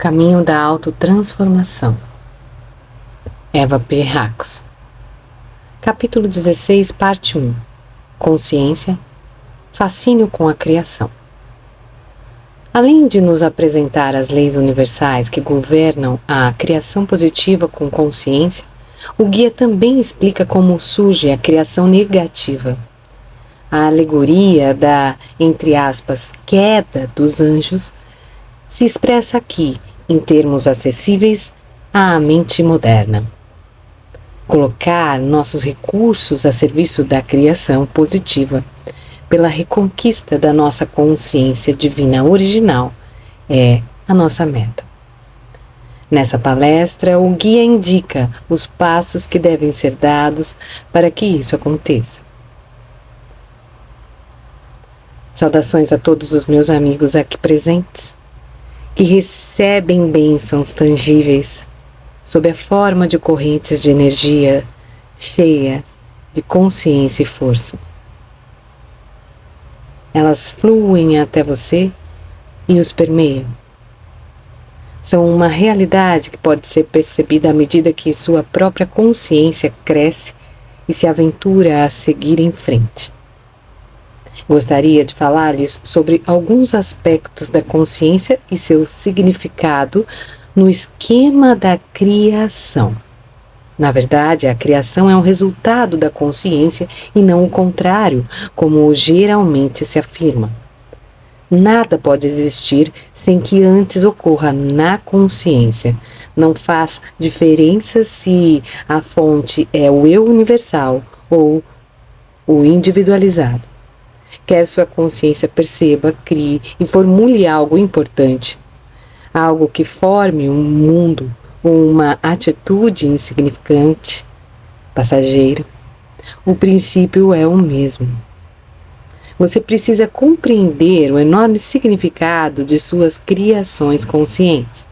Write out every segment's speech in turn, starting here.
Caminho da Autotransformação. Eva P. Hacks. Capítulo 16, parte 1. Consciência, fascínio com a criação. Além de nos apresentar as leis universais que governam a criação positiva com consciência, o guia também explica como surge a criação negativa. A alegoria da, entre aspas, queda dos anjos se expressa aqui em termos acessíveis à mente moderna. Colocar nossos recursos a serviço da criação positiva pela reconquista da nossa consciência divina original é a nossa meta. Nessa palestra, o guia indica os passos que devem ser dados para que isso aconteça. Saudações a todos os meus amigos aqui presentes, que recebem bênçãos tangíveis sob a forma de correntes de energia cheia de consciência e força. Elas fluem até você e os permeiam. São uma realidade que pode ser percebida à medida que sua própria consciência cresce e se aventura a seguir em frente. Gostaria de falar-lhes sobre alguns aspectos da consciência e seu significado no esquema da criação. Na verdade, a criação é um resultado da consciência e não o contrário, como geralmente se afirma. Nada pode existir sem que antes ocorra na consciência. Não faz diferença se a fonte é o eu universal ou o individualizado. Quer sua consciência perceba, crie e formule algo importante, algo que forme um mundo ou uma atitude insignificante, passageira, o princípio é o mesmo. Você precisa compreender o enorme significado de suas criações conscientes.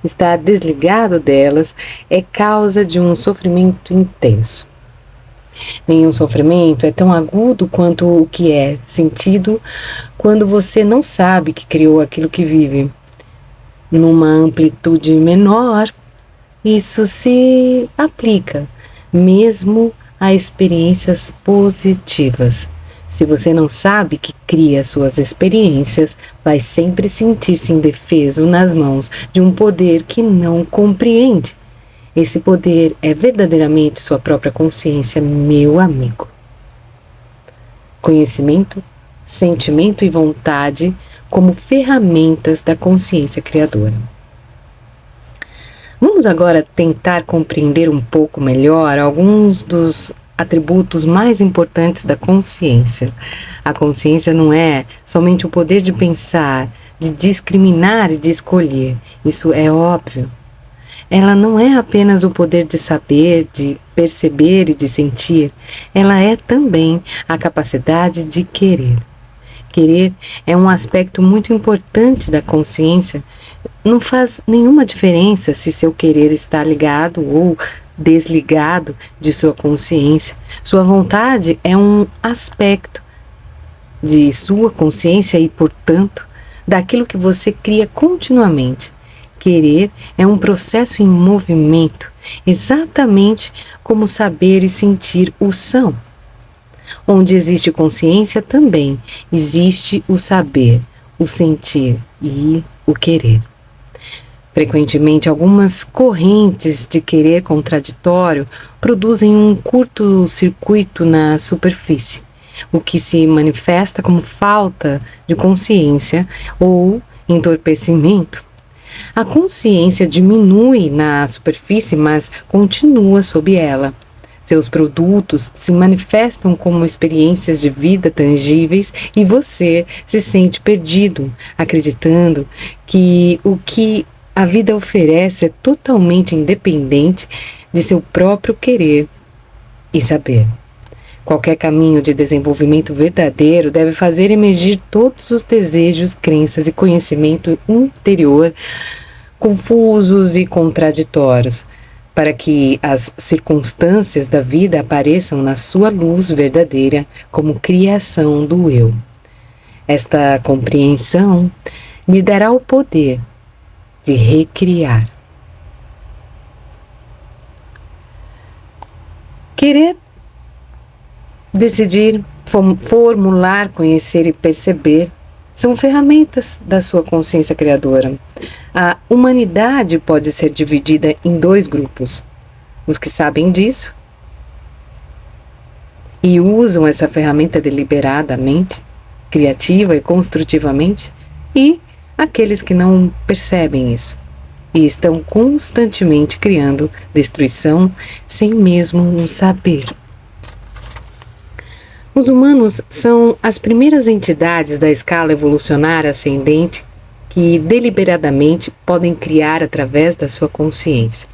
Estar desligado delas é causa de um sofrimento intenso. Nenhum sofrimento é tão agudo quanto o que é sentido quando você não sabe que criou aquilo que vive. Numa amplitude menor, isso se aplica mesmo a experiências positivas. Se você não sabe que cria suas experiências, vai sempre sentir-se indefeso nas mãos de um poder que não compreende. Esse poder é verdadeiramente sua própria consciência, meu amigo. Conhecimento, sentimento e vontade como ferramentas da consciência criadora. Vamos agora tentar compreender um pouco melhor alguns dos atributos mais importantes da consciência. A consciência não é somente o poder de pensar, de discriminar e de escolher. Isso é óbvio. Ela não é apenas o poder de saber, de perceber e de sentir. Ela é também a capacidade de querer. Querer é um aspecto muito importante da consciência. Não faz nenhuma diferença se seu querer está ligado ou desligado de sua consciência. Sua vontade é um aspecto de sua consciência e, portanto, daquilo que você cria continuamente. Querer é um processo em movimento, exatamente como saber e sentir o são. Onde existe consciência também existe o saber, o sentir e o querer. Frequentemente, algumas correntes de querer contraditório produzem um curto-circuito na superfície, o que se manifesta como falta de consciência ou entorpecimento. A consciência diminui na superfície, mas continua sob ela. Seus produtos se manifestam como experiências de vida tangíveis e você se sente perdido, acreditando que o que a vida oferece é totalmente independente de seu próprio querer e saber. Qualquer caminho de desenvolvimento verdadeiro deve fazer emergir todos os desejos, crenças e conhecimento interior confusos e contraditórios, para que as circunstâncias da vida apareçam na sua luz verdadeira como criação do eu. Esta compreensão lhe dará o poder de recriar. Querer, decidir, formular, conhecer e perceber são ferramentas da sua consciência criadora. A humanidade pode ser dividida em 2 grupos: os que sabem disso e usam essa ferramenta deliberadamente, criativa e construtivamente, e aqueles que não percebem isso e estão constantemente criando destruição sem mesmo o saber. Os humanos são as primeiras entidades da escala evolucionária ascendente que deliberadamente podem criar através da sua consciência.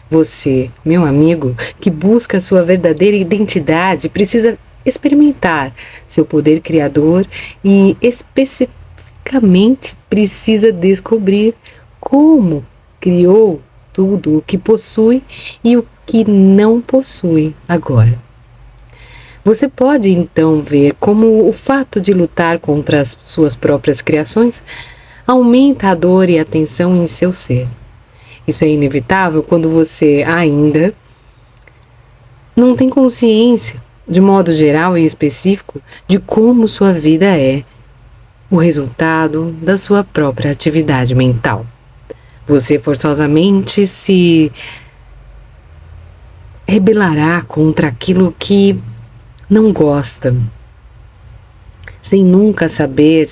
Você, meu amigo, que busca sua verdadeira identidade, precisa experimentar seu poder criador e especificamente precisa descobrir como criou tudo o que possui e o que não possui agora. Você pode então ver como o fato de lutar contra as suas próprias criações aumenta a dor e a tensão em seu ser. Isso é inevitável quando você ainda não tem consciência, de modo geral e específico, de como sua vida é o resultado da sua própria atividade mental. Você forçosamente se rebelará contra aquilo que não gosta, sem nunca saber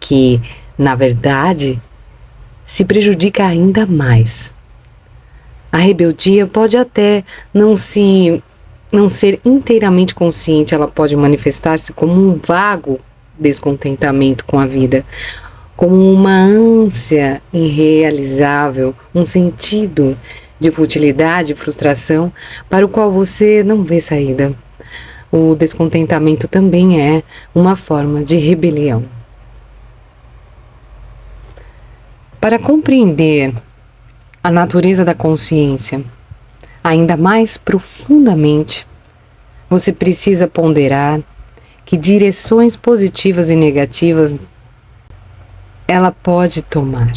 que, na verdade, se prejudica ainda mais. A rebeldia pode até não ser inteiramente consciente, ela pode manifestar-se como um vago descontentamento com a vida, como uma ânsia irrealizável, um sentido de futilidade e frustração para o qual você não vê saída. O descontentamento também é uma forma de rebelião. Para compreender a natureza da consciência ainda mais profundamente, você precisa ponderar que direções positivas e negativas ela pode tomar.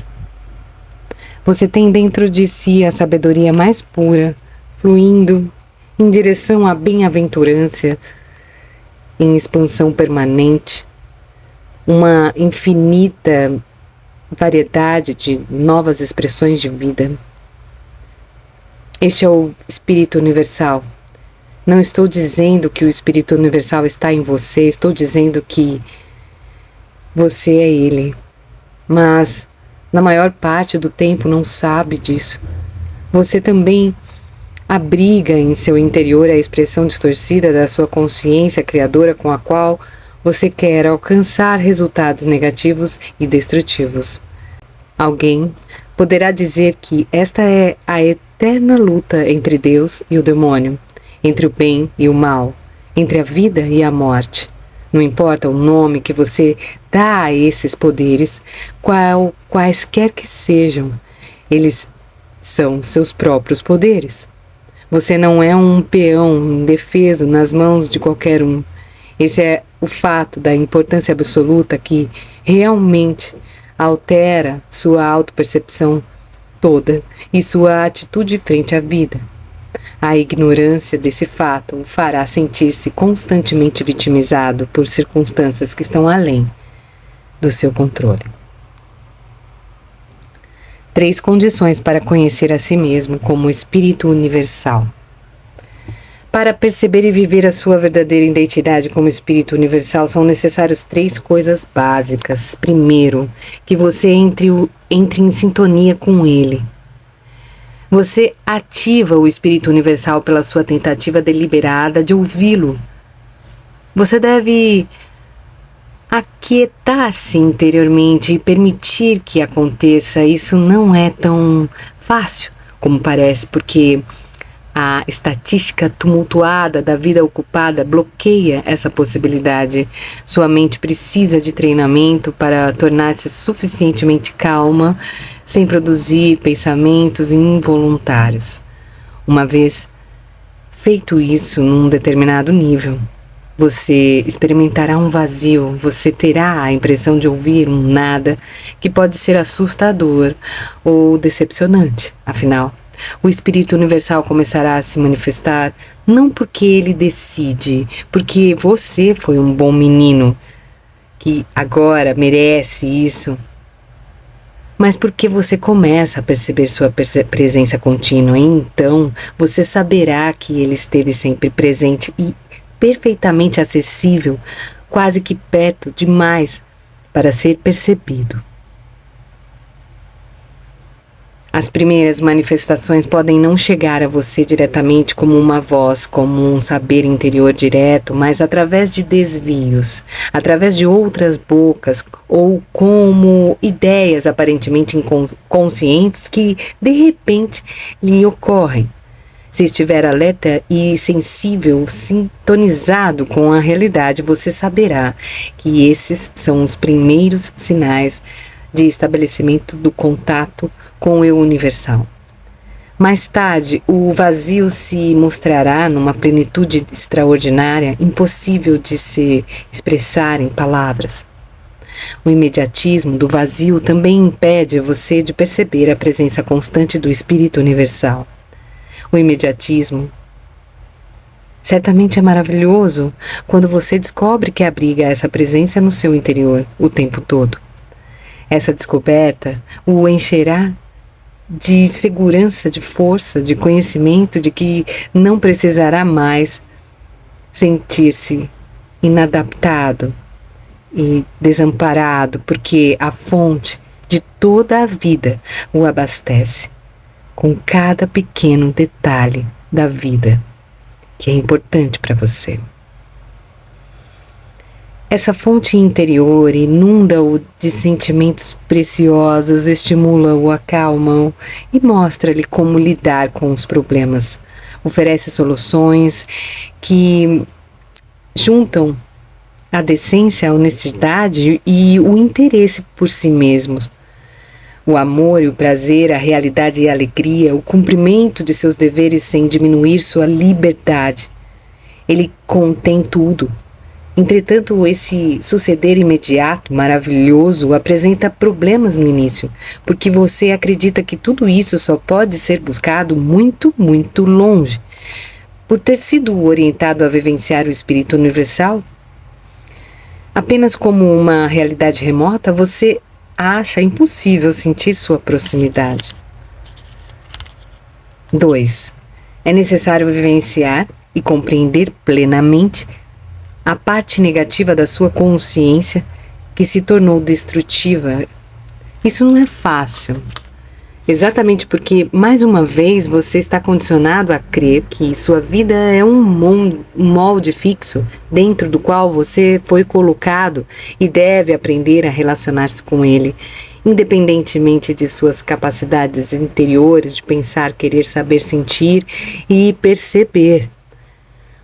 Você tem dentro de si a sabedoria mais pura, fluindo em direção à bem-aventurança, em expansão permanente, uma infinita variedade de novas expressões de vida. Este é o Espírito Universal. Não estou dizendo que o Espírito Universal está em você, estou dizendo que você é ele. Mas, na maior parte do tempo, não sabe disso. Você também abriga em seu interior a expressão distorcida da sua consciência criadora com a qual você quer alcançar resultados negativos e destrutivos. Alguém poderá dizer que esta é a eterna luta entre Deus e o demônio, entre o bem e o mal, entre a vida e a morte. Não importa o nome que você dá a esses poderes, quaisquer que sejam, eles são seus próprios poderes. Você não é um peão indefeso nas mãos de qualquer um. Esse é o fato da importância absoluta que realmente altera sua autopercepção toda e sua atitude frente à vida. A ignorância desse fato o fará sentir-se constantemente vitimizado por circunstâncias que estão além do seu controle. 3 condições para conhecer a si mesmo como espírito universal. Para perceber e viver a sua verdadeira identidade como espírito universal, são necessárias 3 coisas básicas. Primeiro, que você entre em sintonia com ele. Você ativa o espírito universal pela sua tentativa deliberada de ouvi-lo. Você deve aquietar-se interiormente e permitir que aconteça. Isso não é tão fácil como parece, porque a estatística tumultuada da vida ocupada bloqueia essa possibilidade. Sua mente precisa de treinamento para tornar-se suficientemente calma, sem produzir pensamentos involuntários. Uma vez feito isso num determinado nível, Você experimentará um vazio, você terá a impressão de ouvir um nada que pode ser assustador ou decepcionante. Afinal, o Espírito Universal começará a se manifestar não porque ele decide, porque você foi um bom menino que agora merece isso, mas porque você começa a perceber sua presença contínua, e então você saberá que ele esteve sempre presente e perfeitamente acessível, quase que perto demais para ser percebido. As primeiras manifestações podem não chegar a você diretamente como uma voz, como um saber interior direto, mas através de desvios, através de outras bocas ou como ideias aparentemente inconscientes que de repente lhe ocorrem. Se estiver alerta e sensível, sintonizado com a realidade, você saberá que esses são os primeiros sinais de estabelecimento do contato com o eu universal. Mais tarde, o vazio se mostrará numa plenitude extraordinária, impossível de se expressar em palavras. O imediatismo do vazio também impede você de perceber a presença constante do Espírito Universal. O imediatismo certamente é maravilhoso quando você descobre que abriga essa presença no seu interior o tempo todo. Essa descoberta o encherá de segurança, de força, de conhecimento de que não precisará mais sentir-se inadaptado e desamparado, porque a fonte de toda a vida o abastece com cada pequeno detalhe da vida que é importante para você. Essa fonte interior inunda-o de sentimentos preciosos, estimula-o, acalma-o e mostra-lhe como lidar com os problemas. Oferece soluções que juntam a decência, a honestidade e o interesse por si mesmos. O amor e o prazer, a realidade e a alegria, o cumprimento de seus deveres sem diminuir sua liberdade. Ele contém tudo. Entretanto, esse suceder imediato, maravilhoso, apresenta problemas no início, porque você acredita que tudo isso só pode ser buscado muito, muito longe. Por ter sido orientado a vivenciar o Espírito Universal, apenas como uma realidade remota, você acha impossível sentir sua proximidade. 2. É necessário vivenciar e compreender plenamente a parte negativa da sua consciência que se tornou destrutiva. Isso não é fácil. Exatamente porque, mais uma vez, você está condicionado a crer que sua vida é um molde fixo dentro do qual você foi colocado e deve aprender a relacionar-se com ele, independentemente de suas capacidades interiores de pensar, querer, saber, sentir e perceber.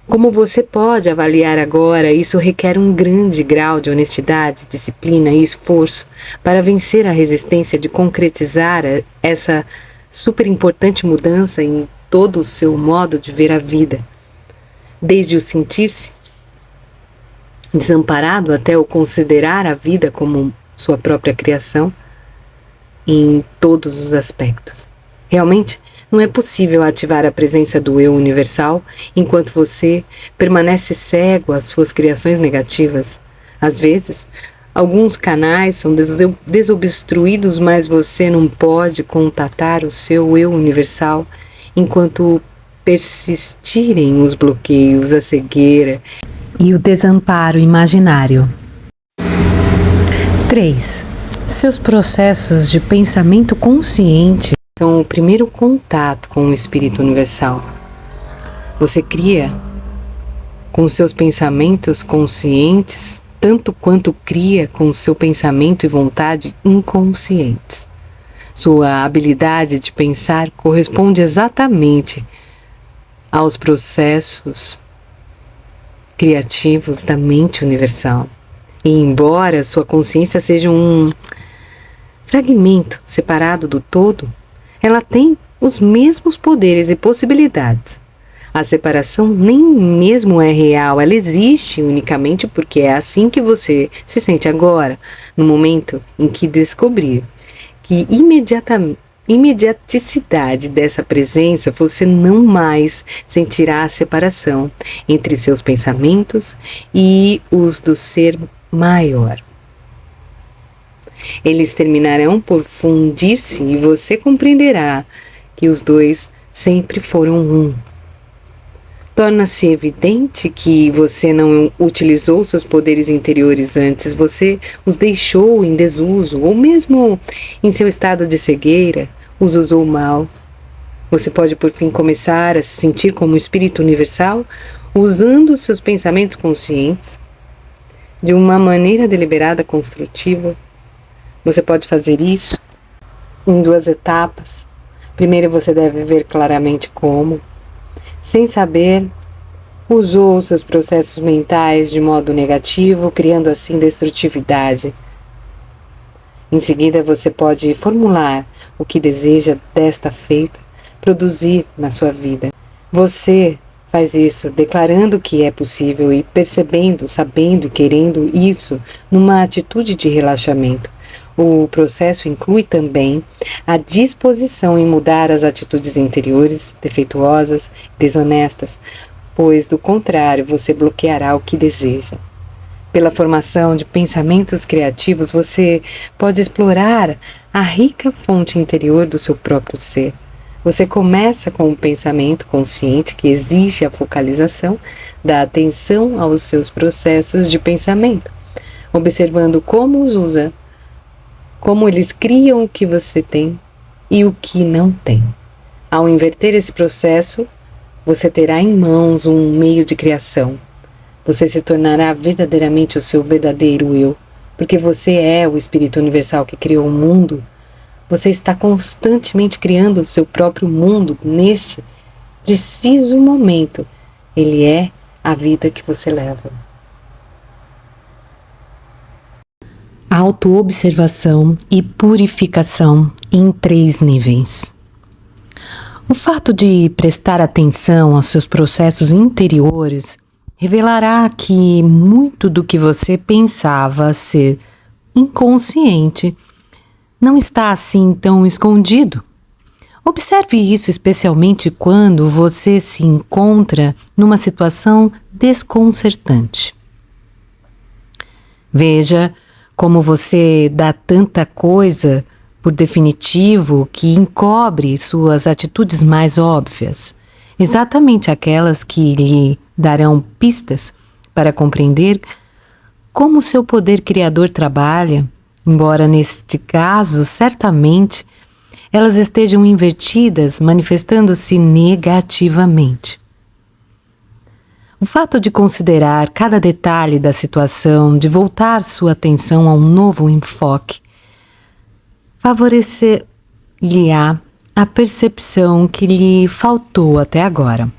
Como você pode avaliar agora, isso requer um grande grau de honestidade, disciplina e esforço para vencer a resistência de concretizar essa super importante mudança em todo o seu modo de ver a vida. Desde o sentir-se desamparado até o considerar a vida como sua própria criação em todos os aspectos. Realmente, não é possível ativar a presença do eu universal enquanto você permanece cego às suas criações negativas. Às vezes, alguns canais são desobstruídos, mas você não pode contatar o seu eu universal enquanto persistirem os bloqueios, a cegueira e o desamparo imaginário. 3. Seus processos de pensamento consciente são o primeiro contato com o Espírito Universal. Você cria com seus pensamentos conscientes tanto quanto cria com seu pensamento e vontade inconscientes. Sua habilidade de pensar corresponde exatamente aos processos criativos da mente universal. E embora sua consciência seja um fragmento separado do todo, ela tem os mesmos poderes e possibilidades. A separação nem mesmo é real, ela existe unicamente porque é assim que você se sente agora, no momento em que descobrir que imediaticidade dessa presença, você não mais sentirá a separação entre seus pensamentos e os do ser maior. Eles terminarão por fundir-se e você compreenderá que os dois sempre foram um. Torna-se evidente que você não utilizou seus poderes interiores antes, você os deixou em desuso, ou mesmo em seu estado de cegueira, os usou mal. Você pode por fim começar a se sentir como um espírito universal, usando seus pensamentos conscientes de uma maneira deliberada, construtiva. Você pode fazer isso em 2 etapas. Primeiro você deve ver claramente como, sem saber, usou seus processos mentais de modo negativo, criando assim destrutividade. Em seguida, você pode formular o que deseja desta feita produzir na sua vida. Você faz isso declarando que é possível e percebendo, sabendo e querendo isso numa atitude de relaxamento. O processo inclui também a disposição em mudar as atitudes interiores, defeituosas, desonestas, pois, do contrário, você bloqueará o que deseja. Pela formação de pensamentos criativos, você pode explorar a rica fonte interior do seu próprio ser. Você começa com um pensamento consciente que exige a focalização da atenção aos seus processos de pensamento, observando como os usa, como eles criam o que você tem e o que não tem. Ao inverter esse processo, você terá em mãos um meio de criação. Você se tornará verdadeiramente o seu verdadeiro eu, porque você é o Espírito Universal que criou o mundo. Você está constantemente criando o seu próprio mundo neste preciso momento. Ele é a vida que você leva. Autoobservação e purificação em 3 níveis. O fato de prestar atenção aos seus processos interiores revelará que muito do que você pensava ser inconsciente não está assim tão escondido. Observe isso especialmente quando você se encontra numa situação desconcertante. Veja como você dá tanta coisa por definitivo que encobre suas atitudes mais óbvias, exatamente aquelas que lhe darão pistas para compreender como seu poder criador trabalha, embora neste caso, certamente, elas estejam invertidas, manifestando-se negativamente. O fato de considerar cada detalhe da situação, de voltar sua atenção a um novo enfoque, favorecer-lhe-á a percepção que lhe faltou até agora.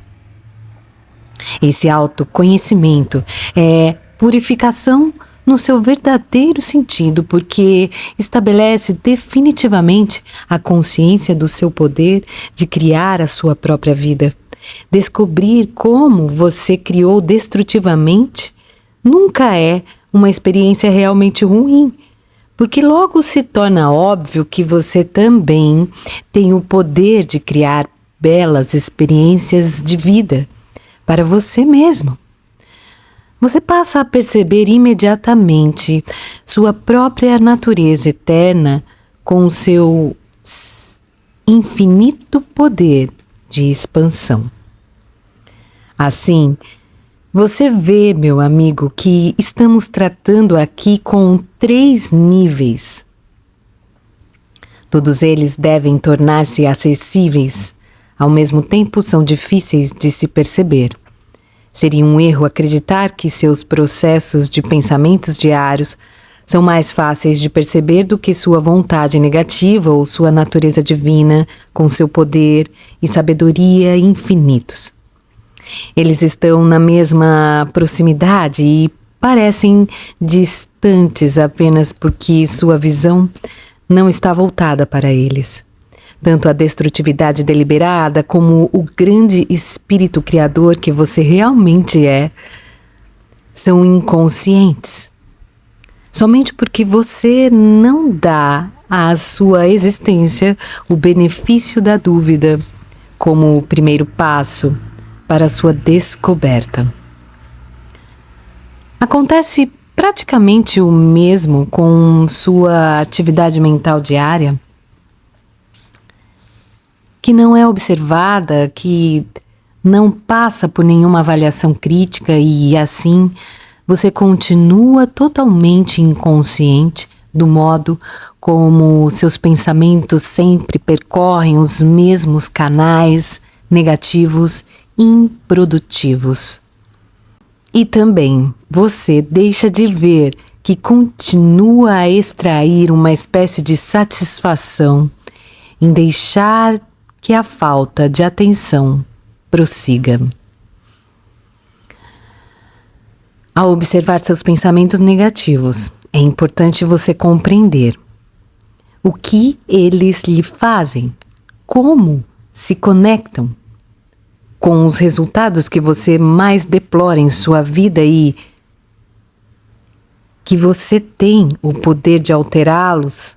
Esse autoconhecimento é purificação no seu verdadeiro sentido, porque estabelece definitivamente a consciência do seu poder de criar a sua própria vida. Descobrir como você criou destrutivamente nunca é uma experiência realmente ruim, porque logo se torna óbvio que você também tem o poder de criar belas experiências de vida para você mesmo. Você passa a perceber imediatamente sua própria natureza eterna com o seu infinito poder de expansão. Assim, você vê, meu amigo, que estamos tratando aqui com 3 níveis. Todos eles devem tornar-se acessíveis, ao mesmo tempo são difíceis de se perceber. Seria um erro acreditar que seus processos de pensamentos diários são mais fáceis de perceber do que sua vontade negativa ou sua natureza divina, com seu poder e sabedoria infinitos. Eles estão na mesma proximidade e parecem distantes apenas porque sua visão não está voltada para eles. tanto a destrutividade deliberada como o grande espírito criador que você realmente é, são inconscientes. Somente porque você não dá à sua existência o benefício da dúvida como o primeiro passo para a sua descoberta. Acontece praticamente o mesmo com sua atividade mental diária, que não é observada, que não passa por nenhuma avaliação crítica e assim você continua totalmente inconsciente do modo como seus pensamentos sempre percorrem os mesmos canais negativos improdutivos. E também você deixa de ver que continua a extrair uma espécie de satisfação em deixar que a falta de atenção prossiga. Ao observar seus pensamentos negativos, é importante você compreender o que eles lhe fazem, como se conectam com os resultados que você mais deplora em sua vida e que você tem o poder de alterá-los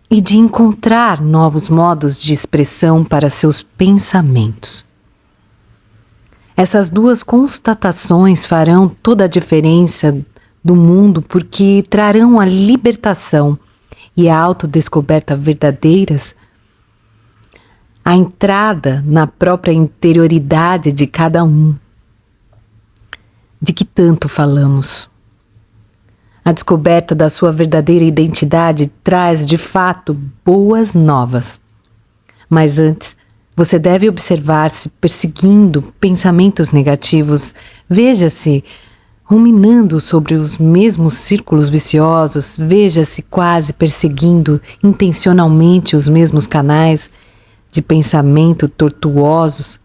e de encontrar novos modos de expressão para seus pensamentos. Essas duas constatações farão toda a diferença do mundo porque trarão a libertação e a autodescoberta verdadeiras, a entrada na própria interioridade de cada um, de que tanto falamos. A descoberta da sua verdadeira identidade traz, de fato, boas novas. Mas antes, você deve observar-se perseguindo pensamentos negativos. Veja-se ruminando sobre os mesmos círculos viciosos. Veja-se quase perseguindo intencionalmente os mesmos canais de pensamento tortuosos,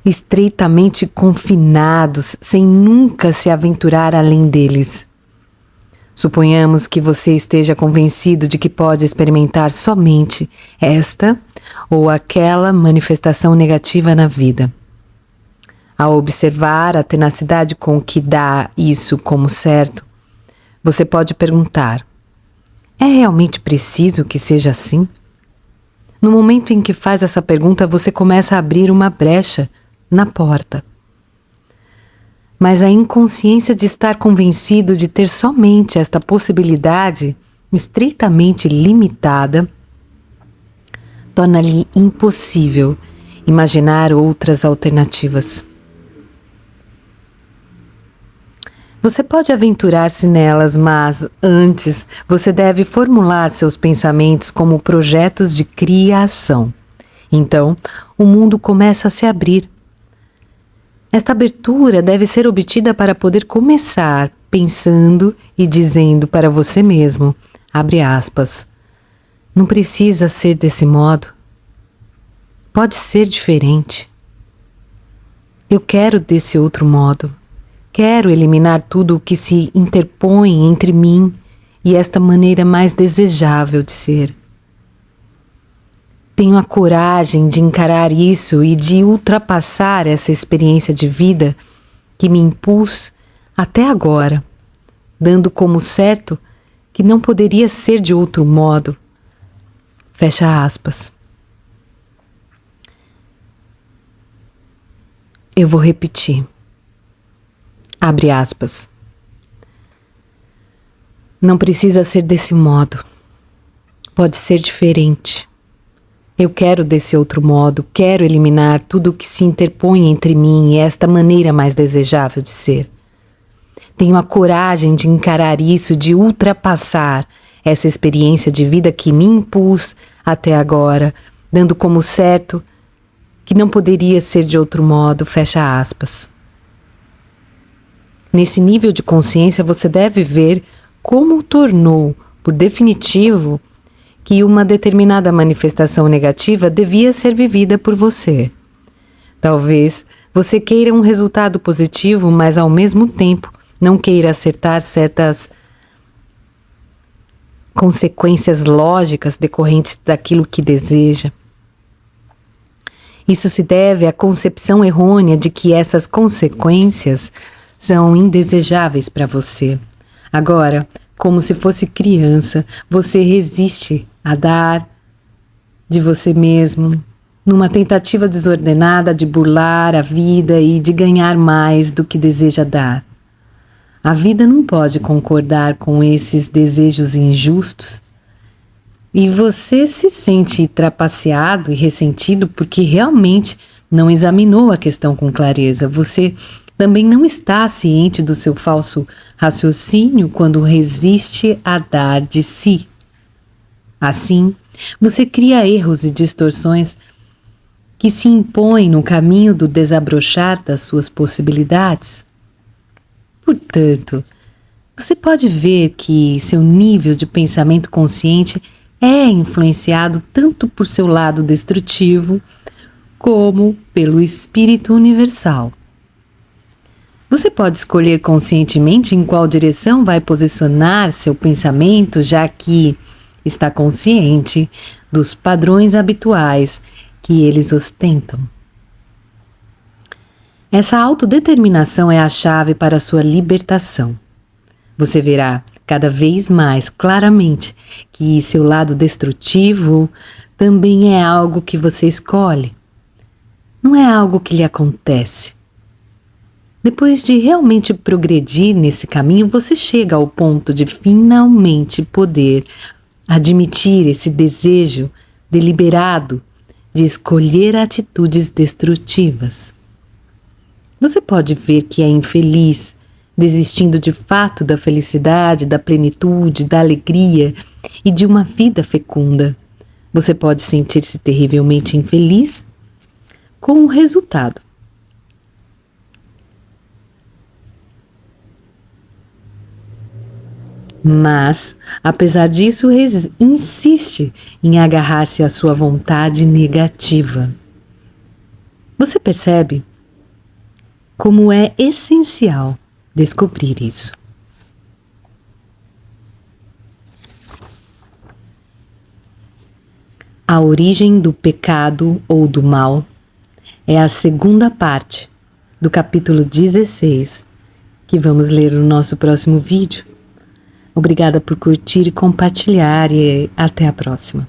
estreitamente confinados, sem nunca se aventurar além deles. Suponhamos que você esteja convencido de que pode experimentar somente esta ou aquela manifestação negativa na vida. Ao observar a tenacidade com que dá isso como certo, você pode perguntar: é realmente preciso que seja assim? No momento em que faz essa pergunta, você começa a abrir uma brecha na porta. Mas a inconsciência de estar convencido de ter somente esta possibilidade estreitamente limitada torna-lhe impossível imaginar outras alternativas. Você pode aventurar-se nelas, mas antes você deve formular seus pensamentos como projetos de criação. Então, o mundo começa a se abrir. Esta abertura deve ser obtida para poder começar pensando e dizendo para você mesmo, abre aspas, não precisa ser desse modo. Pode ser diferente. Eu quero desse outro modo. Quero eliminar tudo o que se interpõe entre mim e esta maneira mais desejável de ser. Tenho a coragem de encarar isso e de ultrapassar essa experiência de vida que me impus até agora, dando como certo que não poderia ser de outro modo. Fecha aspas. Eu vou repetir. Abre aspas. Não precisa ser desse modo. Pode ser diferente. Eu quero desse outro modo, quero eliminar tudo o que se interpõe entre mim e esta maneira mais desejável de ser. Tenho a coragem de encarar isso, de ultrapassar essa experiência de vida que me impus até agora, dando como certo que não poderia ser de outro modo, fecha aspas. Nesse nível de consciência, você deve ver como tornou, por definitivo, que uma determinada manifestação negativa devia ser vivida por você. Talvez você queira um resultado positivo, mas ao mesmo tempo não queira acertar certas consequências lógicas decorrentes daquilo que deseja. Isso se deve à concepção errônea de que essas consequências são indesejáveis para você. Agora, como se fosse criança, você resiste a dar de você mesmo, numa tentativa desordenada de burlar a vida e de ganhar mais do que deseja dar. A vida não pode concordar com esses desejos injustos e você se sente trapaceado e ressentido porque realmente não examinou a questão com clareza. Você também não está ciente do seu falso raciocínio quando resiste a dar de si. Assim, você cria erros e distorções que se impõem no caminho do desabrochar das suas possibilidades. Portanto, você pode ver que seu nível de pensamento consciente é influenciado tanto por seu lado destrutivo como pelo espírito universal. Você pode escolher conscientemente em qual direção vai posicionar seu pensamento, já que está consciente dos padrões habituais que eles ostentam. Essa autodeterminação é a chave para a sua libertação. Você verá cada vez mais claramente que seu lado destrutivo também é algo que você escolhe. Não é algo que lhe acontece. Depois de realmente progredir nesse caminho, você chega ao ponto de finalmente poder admitir esse desejo deliberado de escolher atitudes destrutivas. Você pode ver que é infeliz, desistindo de fato da felicidade, da plenitude, da alegria e de uma vida fecunda. Você pode sentir-se terrivelmente infeliz com o resultado. Mas, apesar disso, insiste em agarrar-se à sua vontade negativa. Você percebe como é essencial descobrir isso. A origem do pecado ou do mal é a segunda parte do capítulo 16, que vamos ler no nosso próximo vídeo. Obrigada por curtir e compartilhar e até a próxima.